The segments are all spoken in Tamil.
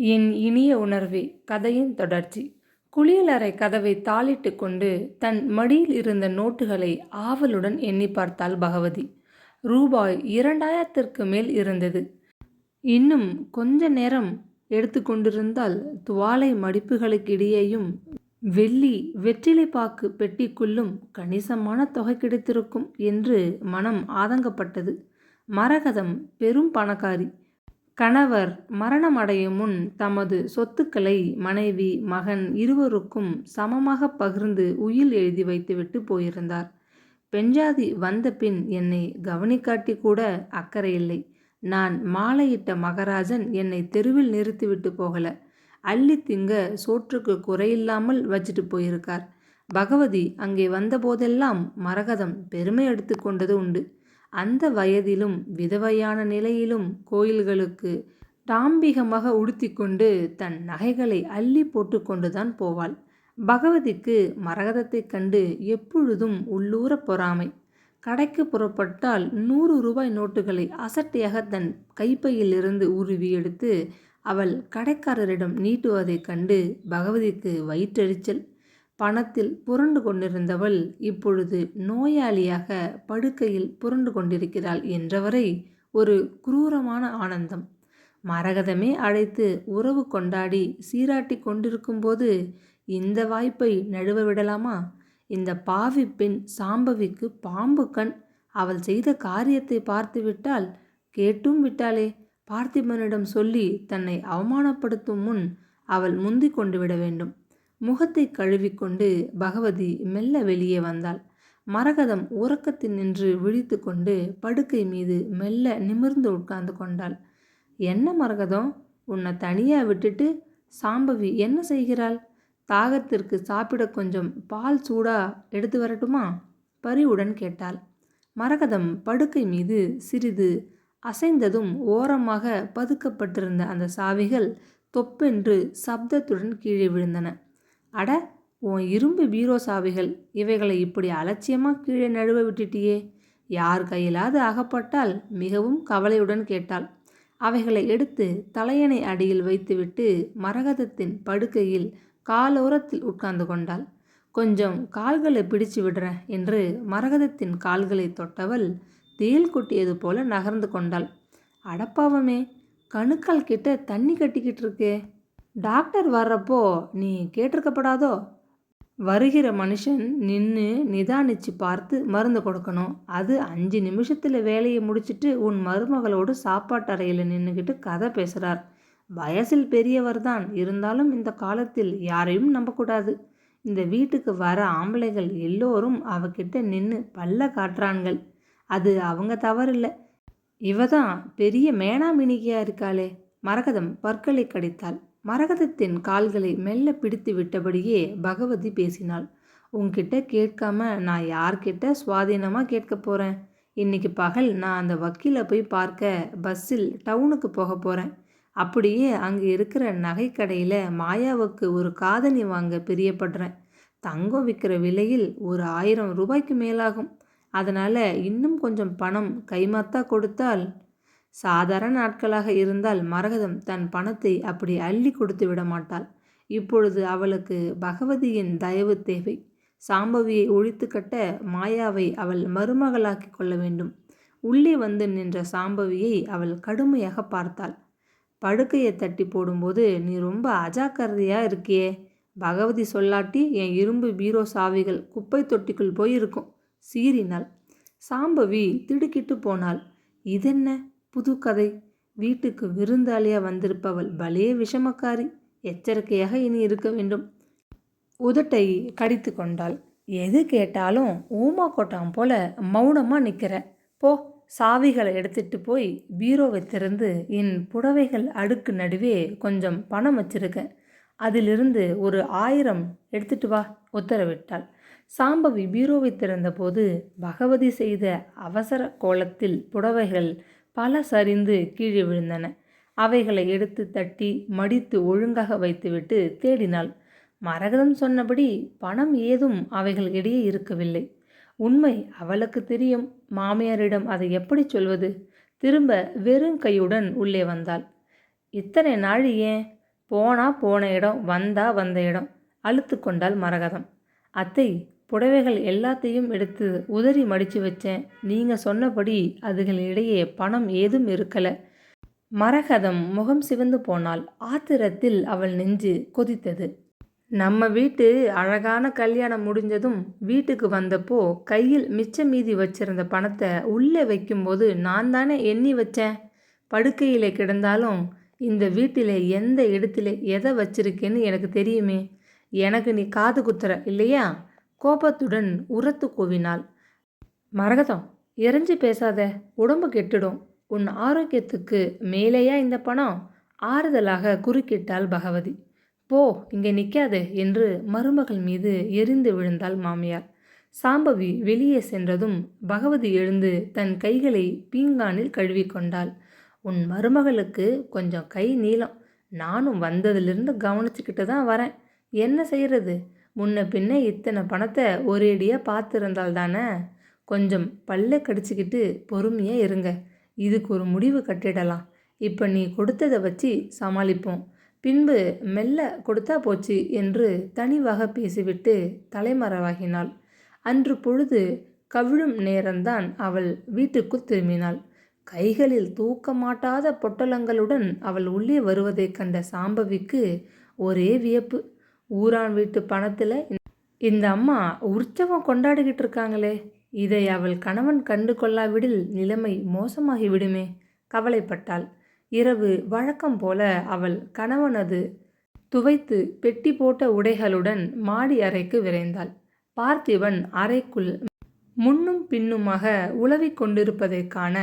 என் இனிய உணர்வே கதையின் தொடர்ச்சி. குளியலறை கதவை தாளிட்டு கொண்டு தன் மடியில் இருந்த நோட்டுகளை ஆவலுடன் எண்ணி பார்த்தாள் பகவதி. ரூபாய் 2000க்கு மேல் இருந்தது. இன்னும் கொஞ்ச நேரம் எடுத்துக்கொண்டிருந்தால் துவாலை மடிப்புகளுக்கிடையேயும் வெள்ளி வெற்றிலைப்பாக்கு பெட்டிக்குள்ளும் கணிசமான தொகை கிடைத்திருக்கும் என்று மனம் ஆதங்கப்பட்டது. மரகதம் பெரும் பணக்காரி. கணவர் மரணமடையும் முன் தமது சொத்துக்களை மனைவி மகன் இருவருக்கும் சமமாக பகிர்ந்து உயில் எழுதி வைத்துவிட்டு போயிருந்தார். பெண்ஜாதி வந்த பின் என்னை கவனிக்காட்டி கூட அக்கறையில்லை. நான் மாலையிட்ட மகராஜன் என்னை தெருவில் நிறுத்திவிட்டு போகல. அள்ளி திங்க சோற்றுக்கு குறையில்லாமல் வச்சிட்டு போயிருக்கார். பகவதி அங்கே வந்தபோதெல்லாம் மரகதம் பெருமை எடுத்து கொண்டது உண்டு. அந்த வயதிலும் விதவையான நிலையிலும் கோயில்களுக்கு டாம்பிகமாக உடுத்திக்கொண்டு தன் நகைகளை அள்ளி போட்டு கொண்டுதான் போவாள். பகவதிக்கு மரகதத்தைக் கண்டு எப்பொழுதும் உள்ளூர பொறாமை. கடைக்கு புறப்பட்டால் 100 ரூபாய் நோட்டுகளை அசட்டையாக தன் கைப்பையிலிருந்து உருவி எடுத்து அவள் கடைக்காரரிடம் நீட்டுவதைக் கண்டு பகவதிக்கு வயிற்றெரிச்சல். பணத்தில் புரண்டு கொண்டிருந்தவள் இப்பொழுது நோயாளியாக படுக்கையில் புரண்டு கொண்டிருக்கிறாள் என்றவரை ஒரு குரூரமான ஆனந்தம். மரகதமே அழைத்து உறவு கொண்டாடி சீராட்டி கொண்டிருக்கும்போது இந்த வாய்ப்பை நழுவ விடலாமா? இந்த பாவி பெண் சாம்பவிக்கு பாம்பு கண். அவள் செய்த காரியத்தை பார்த்து விட்டால் கேட்டும் விட்டாளே. பார்த்திபனிடம் சொல்லி தன்னை அவமானப்படுத்தும் முன் அவள் முந்திக் கொண்டு விட வேண்டும். முகத்தை கழுவிக்கொண்டு பகவதி மெல்ல வெளியே வந்தாள். மரகதம் உறக்கத்தில் நின்று விழித்து கொண்டு படுக்கை மீது மெல்ல நிமிர்ந்து உட்கார்ந்து கொண்டாள். என்ன மரகதம், உன்னை தனியா விட்டுட்டு சாம்பவி என்ன செய்கிறாள்? தாகத்திற்கு சாப்பிட கொஞ்சம் பால் சூடா எடுத்து வரட்டுமா? பரிவுடன் கேட்டாள். மரகதம் படுக்கை மீது சிறிது அசைந்ததும் ஓரமாக பதுக்கப்பட்டிருந்த அந்த சாவிகள் தொப்பென்று சப்தத்துடன் கீழே விழுந்தன. அட, உன் இரும்பு பீரோ சாவிகள், இவைகளை இப்படி அலட்சியமாக கீழே நழுவ விட்டுட்டியே. யார் கையிலாவது அகப்பட்டால் மிகவும் கவலையுடன் கேட்டாள். அவைகளை எடுத்து தலையணை அடியில் வைத்துவிட்டு மரகதத்தின் படுக்கையில் காலோரத்தில் உட்கார்ந்து கொண்டாள். கொஞ்சம் கால்களை பிடிச்சு விடுறேன் என்று மரகதத்தின் கால்களை தொட்டவள் தேல் கொட்டியது போல நகர்ந்து கொண்டாள். அடப்பாவமே, கணுக்கால் கிட்ட தண்ணி கட்டிக்கிட்டு இருக்கே. டாக்டர் வர்றப்போ நீ கேட்டிருக்கப்படாதோ? வருகிற மனுஷன் நின்று நிதானிச்சு பார்த்து மருந்து கொடுக்கணும். அது 5 நிமிஷத்தில் வேலையை முடிச்சுட்டு உன் மருமகளோடு சாப்பாட்டறையில் நின்றுக்கிட்டு கதை பேசுகிறார். வயசில் பெரியவர் தான், இருந்தாலும் இந்த காலத்தில் யாரையும் நம்பக்கூடாது. இந்த வீட்டுக்கு வர ஆம்பளைகள் எல்லோரும் அவகிட்ட நின்று பல்ல காட்டுறான்கள். அது அவங்க தவறில்லை. இவ தான் பெரிய மேனாமினிக்கியா இருக்காளே. மரகதம் பற்களை கடித்தாள். மரகதத்தின் கால்களை மெல்ல பிடித்து விட்டபடியே பகவதி பேசினாள். உன்கிட்ட கேட்காம நான் யார்கிட்ட சுவாதீனமாக கேட்க போகிறேன்? இன்னைக்கு பகல் நான் அந்த வக்கீலை போய் பார்க்க பஸ்ஸில் டவுனுக்கு போக போகிறேன். அப்படியே அங்கே இருக்கிற நகைக்கடையில் மாயாவுக்கு ஒரு காதணி வாங்க பிரியப்படுறேன். தங்கம் விற்கிற விலையில் ஒரு 1000 ரூபாய்க்கு மேலாகும். அதனால் இன்னும் கொஞ்சம் பணம் கைமாத்தா கொடுத்தால். சாதாரண நாட்களாக இருந்தால் மரகதம் தன் பணத்தை அப்படி அள்ளி கொடுத்து விட மாட்டாள். இப்பொழுது அவளுக்கு பகவதியின் தயவு தேவை. சாம்பவியை ஒழித்து கட்ட மாயாவை அவள் மருமகளாக்கி கொள்ள வேண்டும். உள்ளே வந்து நின்ற சாம்பவியை அவள் கடுமையாக பார்த்தாள். படுக்கையை தட்டி போடும்போது நீ ரொம்ப அஜாக்கிரதையாக இருக்கியே. பகவதி சொல்லாட்டி என் இரும்பு பீரோ சாவிகள் குப்பை தொட்டிக்குள் போயிருக்கும் சீறினாள். சாம்பவி திடுக்கிட்டு போனாள். இதென்ன புது கதை? வீட்டுக்கு விருந்தாளியாக வந்திருப்பவள் பலே விஷமக்காரி. எச்சரிக்கையாக இனி இருக்க வேண்டும். உதட்டை கடித்து கொண்டாள். எது கேட்டாலும் ஊமா கொட்டாம் போல மௌனமாக நிற்கிற. போ, சாவிகளை எடுத்துட்டு போய் பீரோவை திறந்து என் புடவைகள் அடுக்கு நடுவே கொஞ்சம் பணம் வச்சிருக்கேன். அதிலிருந்து ஒரு 1000 எடுத்துட்டு வா, உத்தரவிட்டாள். சாம்பவி பீரோவை திறந்தபோது பகவதி செய்த அவசர கோலத்தில் புடவைகள் பல சரிந்து கீழே விழுந்தன. அவைகளை எடுத்து தட்டி மடித்து ஒழுங்காக வைத்துவிட்டு தேடினாள். மரகதம் சொன்னபடி பணம் ஏதும் அவைகள் இடையே இருக்கவில்லை. உண்மை அவளுக்கு தெரியும். மாமியாரிடம் அதை எப்படி சொல்வது? திரும்ப வெறும் கையுடன் உள்ளே வந்தாள். இத்தனை நாள் ஏன்? போனா போன இடம், வந்தா வந்த இடம் அலுத்து கொண்டாள் மரகதம். அத்தை, புடவைகள் எல்லாத்தையும் எடுத்து உதறி மடிச்சு வச்சேன். நீங்க சொன்னபடி அதுகளிடையே பணம் ஏதும் இருக்கல. மரகதம் முகம் சிவந்து போனாள். ஆத்திரத்தில் அவள் நெஞ்சு கொதித்தது. நம்ம வீட்டு அழகான கல்யாணம் முடிஞ்சதும் வீட்டுக்கு வந்தப்போ கையில் மிச்ச மீதி வச்சிருந்த பணத்தை உள்ளே வைக்கும்போது நான் தானே எண்ணி வச்சேன். படுக்கையிலே கிடந்தாலும் இந்த வீட்டில் எந்த இடத்துல எதை வச்சிருக்கேன்னு எனக்கு தெரியுமே. எனக்கு நீ காது குத்துற இல்லையா? கோபத்துடன் உரத்து கூவினாள். மரகதம், எரிஞ்சு பேசாத, உடம்பு கெட்டுடும். உன் ஆரோக்கியத்துக்கு மேலேயா இந்த பணம்? ஆறுதலாக குறுக்கிட்டாள் பகவதி. போ, இங்கே நிற்காதே என்று மருமகள் மீது எரிந்து விழுந்தாள் மாமியார். சாம்பவி வெளியே சென்றதும் பகவதி எழுந்து தன் கைகளை பீங்கானில் கழுவிக்கொண்டாள். உன் மருமகளுக்கு கொஞ்சம் கை நீளம். நானும் வந்ததிலிருந்து கவனிச்சுக்கிட்டு தான் வரேன். என்ன செய்கிறது? முன்ன பின்ன இத்தனை பணத்தை ஒரேடியாக பார்த்துருந்தால் தானே. கொஞ்சம் பல்ல கடிச்சிக்கிட்டு பொறுமையாக இருங்க. இதுக்கு ஒரு முடிவு கட்டிடலாம். இப்போ நீ கொடுத்ததை வச்சு சமாளிப்போம். பின்பு மெல்ல கொடுத்தா போச்சு என்று தனிவாக பேசிவிட்டு தலைமறைவாகினாள். அன்று பொழுது கவிழும் நேரம்தான் அவள் வீட்டுக்குள் திரும்பினாள். கைகளில் தூக்க மாட்டாத பொட்டலங்களுடன் அவள் உள்ளே வருவதைக் கண்ட சாம்பவிக்கு ஒரே வியப்பு. ஊரான் வீட்டு பணத்தில் இந்த அம்மா உற்சவம் கொண்டாடிக்கிட்டு இருக்காங்களே, இதை அவள் கணவன் கண்டு கொள்ளாவிடில் நிலைமை மோசமாகி விடுமே. கவலைப்பட்டாள். இரவு வழக்கம் போல அவள் கணவனது துவைத்து பெட்டி போட்ட உடைகளுடன் மாடி அறைக்கு விரைந்தாள். பார்த்திபன் அறைக்குள் முன்னும் பின்னுமாக உலவிக் கொண்டிருப்பதைக் காண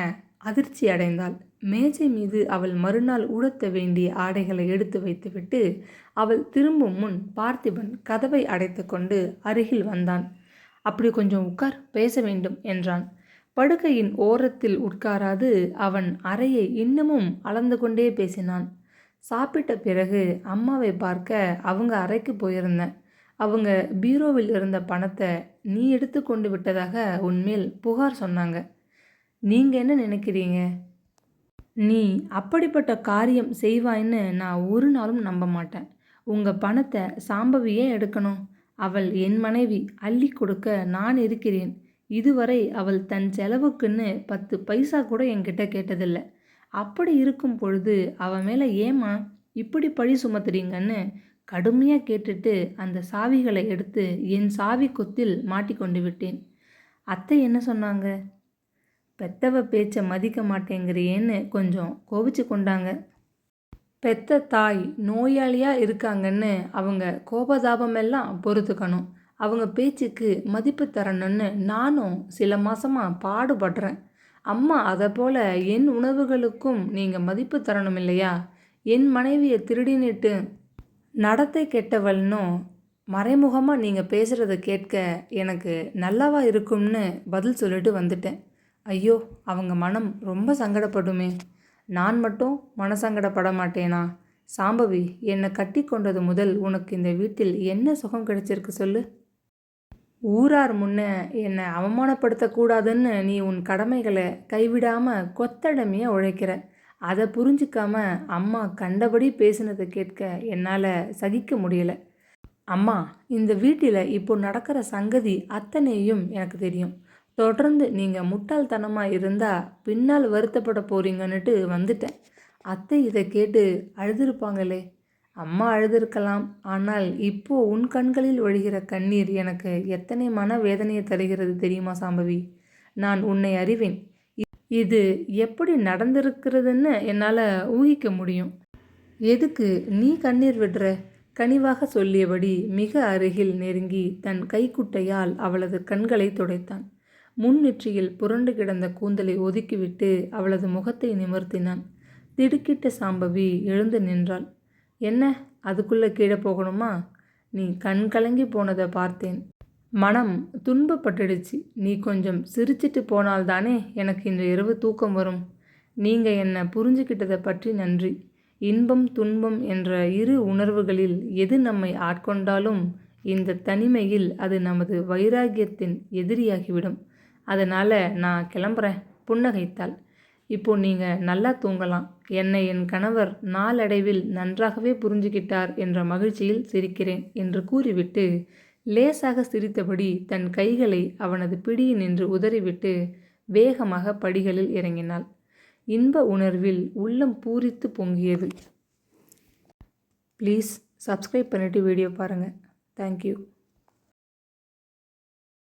அதிர்ச்சி அடைந்தாள். மேஜை மீது அவள் மறுநாள் உடுத்த வேண்டிய ஆடைகளை எடுத்து வைத்துவிட்டு அவள் திரும்பும் முன் பார்த்திபன் கதவை அடைத்து கொண்டு அருகில் வந்தான். அப்படி கொஞ்சம் உட்கார், பேச வேண்டும் என்றான். படுக்கையின் ஓரத்தில் உட்காராது அவன் அறையை இன்னமும் அளந்து கொண்டே பேசினான். சாப்பிட்ட பிறகு அம்மாவை பார்க்க அவங்க அறைக்கு போயிருந்தேன். அவங்க பீரோவில் இருந்த பணத்தை நீ எடுத்து கொண்டு விட்டதாக உன்மேல் புகார் சொன்னாங்க. நீங்கள் என்ன நினைக்கிறீங்க? நீ அப்படிப்பட்ட காரியம் செய்வாய்ன்னு நான் ஒரு நாளும் நம்ப மாட்டேன். உங்கள் பணத்தை சாம்பவியே எடுக்கணும். அவள் என் மனைவி, அள்ளி கொடுக்க நான் இருக்கிறேன். இதுவரை அவள் தன் செலவுக்குன்னு 10 பைசா கூட என்கிட்ட கேட்டதில்லை. அப்படி இருக்கும் பொழுது அவன் மேலே ஏமா இப்படி பழி சுமத்துறீங்கன்னு கடுமையாக கேட்டுட்டு அந்த சாவிகளை எடுத்து என் சாவி கொத்தில் மாட்டிக்கொண்டு விட்டேன். அத்தை என்ன சொன்னாங்க? பெத்தவ பேச்சை மதிக்க மாட்டேங்கிறியேன்னு கொஞ்சம் கோபிச்சு கொண்டாங்க. பெத்த தாய் நோயாளியாக இருக்காங்கன்னு அவங்க கோபதாபமெல்லாம் பொறுத்துக்கணும். அவங்க பேச்சுக்கு மதிப்பு தரணும்னு நானும் சில மாதமாக பாடுபடுறேன். அம்மா அதை போல் என் உணவுகளுக்கும் நீங்கள் மதிப்பு தரணும் இல்லையா? என் மனைவியை திருடினிட்டு நடத்தை கெட்டவள்னும் மறைமுகமாக நீங்கள் பேசுகிறத கேட்க எனக்கு நல்லாவா இருக்கும்னு பதில் சொல்லிட்டு வந்துட்டேன். ஐயோ, அவங்க மனம் ரொம்ப சங்கடப்படுமே. நான் மட்டும் மனசங்கடப்பட மாட்டேனா? சாம்பவி, என்னை கட்டி கொண்டது முதல் உனக்கு இந்த வீட்டில் என்ன சுகம் கிடைச்சிருக்கு சொல்லு? ஊரார் முன்ன என்னை அவமானப்படுத்தக்கூடாதுன்னு நீ உன் கடமைகளை கைவிடாமல் கொத்தடமையாக உழைக்கிற. அதை புரிஞ்சிக்காம அம்மா கண்டபடி பேசினதை கேட்க என்னால் சகிக்க முடியல. அம்மா, இந்த வீட்டில் இப்போ நடக்கிற சங்கதி அத்தனையும் எனக்கு தெரியும். தொடர்ந்து நீங்கள் முட்டாள்தனமாக இருந்தால் பின்னால் வருத்தப்பட போகிறீங்கன்னுட்டு வந்துட்டேன். அத்தை இதை கேட்டு அழுதுருப்பாங்களே. அம்மா அழுதுருக்கலாம். ஆனால் இப்போது உன் கண்களில் வழிகிற கண்ணீர் எனக்கு எத்தனை மன வேதனையை தருகிறது தெரியுமா சாம்பவி? நான் உன்னை அறிவேன். இது எப்படி நடந்திருக்கிறதுன்னு என்னால் ஊகிக்க முடியும். எதுக்கு நீ கண்ணீர் விடுற? கனிவாக சொல்லியபடி மிக அருகில் நெருங்கி தன் கைக்குட்டையால் அவளது கண்களை துடைத்தான். முன்னெற்றியில் புரண்டு கிடந்த கூந்தலை ஒதுக்கிவிட்டு அவளது முகத்தை நிமிர்த்தினான். திடுக்கிட்ட சாம்பவி எழுந்து நின்றாள். என்ன, அதுக்குள்ளே கீழே போகணுமா? நீ கண் கலங்கி போனதை பார்த்தேன். மனம் துன்பப்பட்டுடுச்சு. நீ கொஞ்சம் சிரிச்சிட்டு போனால்தானே எனக்கு இன்று இரவு தூக்கம் வரும். நீங்கள் என்னை புரிஞ்சுக்கிட்டதை பற்றி நன்றி. இன்பம் துன்பம் என்ற இரு உணர்வுகளில் எது நம்மை ஆட்கொண்டாலும் இந்த தனிமையில் அது நமது வைராகியத்தின் எதிரியாகிவிடும். அதனால் நான் கிளம்புறேன், புன்னகைத்தாள். இப்போ நீங்கள் நல்லா தூங்கலாம். என்னை என் கணவர் நாளடைவில் நன்றாகவே புரிஞ்சுக்கிட்டார் என்ற மகிழ்ச்சியில் சிரிக்கிறேன் என்று கூறிவிட்டு லேசாக சிரித்தபடி தன் கைகளை அவனது பிடியினின்று உதறிவிட்டு வேகமாக படிகளில் இறங்கினாள். இன்ப உணர்வில் உள்ளம் பூரித்து பொங்கியது. ப்ளீஸ் சப்ஸ்கிரைப் பண்ணிவிட்டு வீடியோ பாருங்கள். தேங்க்யூ.